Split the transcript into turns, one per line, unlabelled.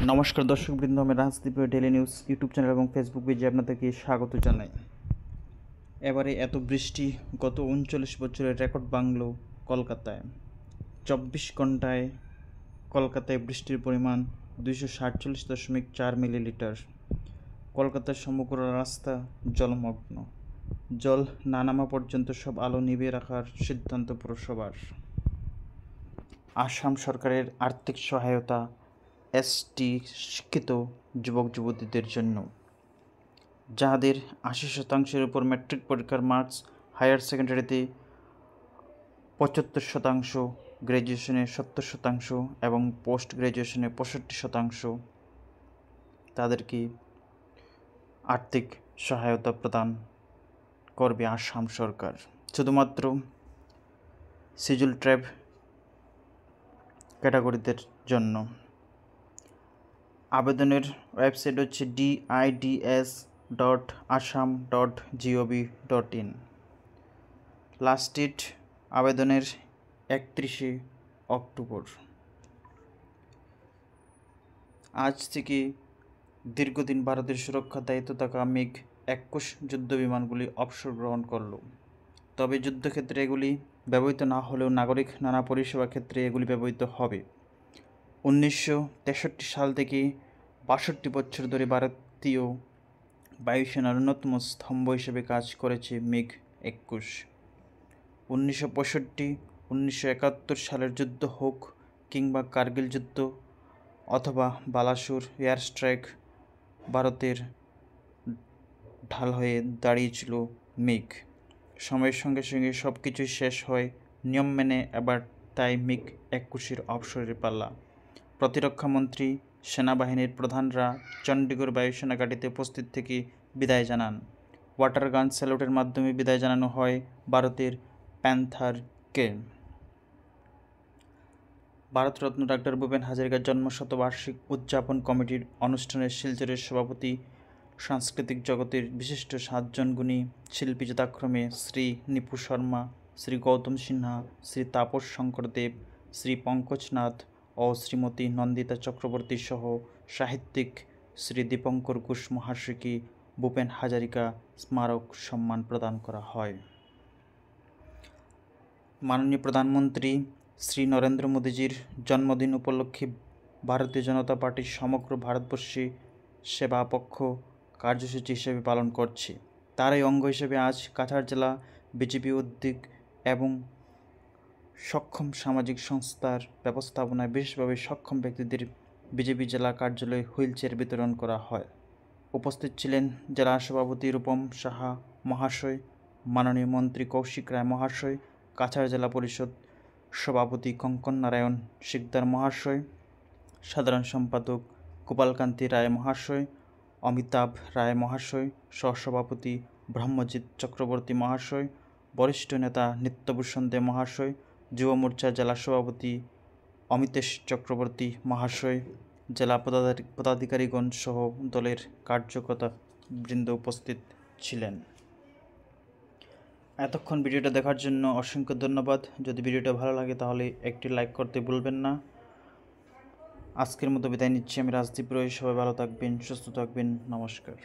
নমস্কার দর্শকবৃন্দ, আমি Rajdeep daily news YouTube channel এবং ফেসবুক পেজে আপনাদেরকে স্বাগত জানাই। এবারে এত বৃষ্টি গত ৩৯ বছরের রেকর্ড ভাঙল কলকাতায়। ২৪ ঘন্টায় কলকাতায় বৃষ্টির পরিমাণ ২৪৭.৪ মিলিলিটার। কলকাতার সমগ্র রাস্তা জলমগ্ন। জল না নামা পর্যন্ত সব আলো নিভিয়ে রাখার সিদ্ধান্ত পুরসভার। আসাম সরকারের আর্থিক সহায়তা এসটি শিক্ষিত যুবক যুবতীদের জন্য, যাদের ৮০% উপর ম্যাট্রিক পরীক্ষার মার্কস, হায়ার সেকেন্ডারিতে ৭৫%, গ্র্যাজুয়েশনে ৭০% এবং পোস্ট গ্র্যাজুয়েশনে ৬৫%, তাদেরকে আর্থিক সহায়তা প্রদান করবে আসাম সরকার। শুধুমাত্র শিডিউল ট্রাইব ক্যাটাগরিদের জন্য। আবেদনের ওয়েবসাইট হচ্ছে dids.assam.gov.in। লাস্ট ডেট আবেদনের ৩১ অক্টোবর। আজ থেকে দীর্ঘদিন ভারতের সুরক্ষার দায়িত্ব থাকা মিগ-২১ যুদ্ধ বিমানগুলি অবসর গ্রহণ করল। তবে যুদ্ধক্ষেত্রে এগুলি ব্যবহৃত না হলেও নাগরিক নানা পরিষেবা ক্ষেত্রে এগুলি ব্যবহৃত হবে। ১৯৬৩ সাল থেকে ৬২ বছর ধরে ভারতীয় বায়ুসেনার অন্যতম স্তম্ভ হিসেবে কাজ করেছে মিগ-২১। ১৯৬৫-১৯৭১ সালের যুদ্ধ হোক কিংবা কার্গিল যুদ্ধ অথবা বালাসোর এয়ার স্ট্রাইক, ভারতের ঢাল হয়ে দাঁড়িয়েছিল মিগ। সময়ের সঙ্গে সঙ্গে সব কিছুই শেষ হয় নিয়ম মেনে, এবার তাই মিগ-২১-এর অবসরের পালা। প্রতিরক্ষামন্ত্রী, সেনাবাহিনীর প্রধানরা চণ্ডীগড় বায়ুসেনা ঘাঁটিতে উপস্থিত থেকে বিদায় জানান। ওয়াটার গান স্যালুটের মাধ্যমে বিদায় জানানো হয় ভারতের প্যান্থারকে। ভারতরত্ন ডাক্তার ভূপেন হাজারিকার জন্মশতবার্ষিক উদযাপন কমিটির অনুষ্ঠানে শিলচরের সভাপতি, সাংস্কৃতিক জগতের বিশিষ্ট ৭ জন গুণী শিল্পী যথাক্রমে শ্রী নিপু শর্মা, শ্রী গৌতম সিনহা, শ্রী তাপস শঙ্কর দেব, শ্রী পঙ্কজ নাথ ও শ্রীমতী নন্দিতা চক্রবর্তী সহ সাহিত্যিক শ্রী দীপঙ্কর ঘোষ মহাশয়কে ভূপেন হাজারিকা স্মারক সম্মান প্রদান করা হয়। মাননীয় প্রধানমন্ত্রী শ্রী নরেন্দ্র মোদীজির জন্মদিন উপলক্ষে ভারতীয় জনতা পার্টি সমগ্র ভারতবর্ষে সেবা পক্ষ কার্যসূচি হিসেবে পালন করছে। তারই অঙ্গ হিসেবে আজ কাছাড় জেলা বিজেপি উদ্যোগ এবং সক্ষম সামাজিক সংস্থার ব্যবস্থাপনায় বিশেষভাবে সক্ষম ব্যক্তিদের বিজেপি জেলা কার্যালয়ে হুইল চেয়ার বিতরণ করা হয়। উপস্থিত ছিলেন জেলা সভাপতি রূপম সাহা মহাশয়, মাননীয় মন্ত্রী কৌশিক রায় মহাশয়, কাছাড় জেলা পরিষদ সভাপতি কঙ্কন নারায়ণ শিকদার মহাশয়, সাধারণ সম্পাদক গোপালকান্তি রায় মহাশয়, অমিতাভ রায় মহাশয়, সহসভাপতি ব্রহ্মজিৎ চক্রবর্তী মহাশয়, বরিষ্ঠ নেতা নিত্যভূষণ দে মহাশয়, যুব মোর্চা জেলা সভাপতি অমিতেশ চক্রবর্তী মহাশয়, জেলা পদাধিকারীগণ সহ দলের কার্যকর্তা বৃন্দ উপস্থিত ছিলেন। এতক্ষণ ভিডিওটা দেখার জন্য অসংখ্য ধন্যবাদ। যদি ভিডিওটা ভালো লাগে তাহলে একটি লাইক করতে ভুলবেন না। আজকের মতো বিদায় নিচ্ছি। আমি রাজদীপ রয়। সবাই ভালো থাকবেন, সুস্থ থাকবেন। নমস্কার।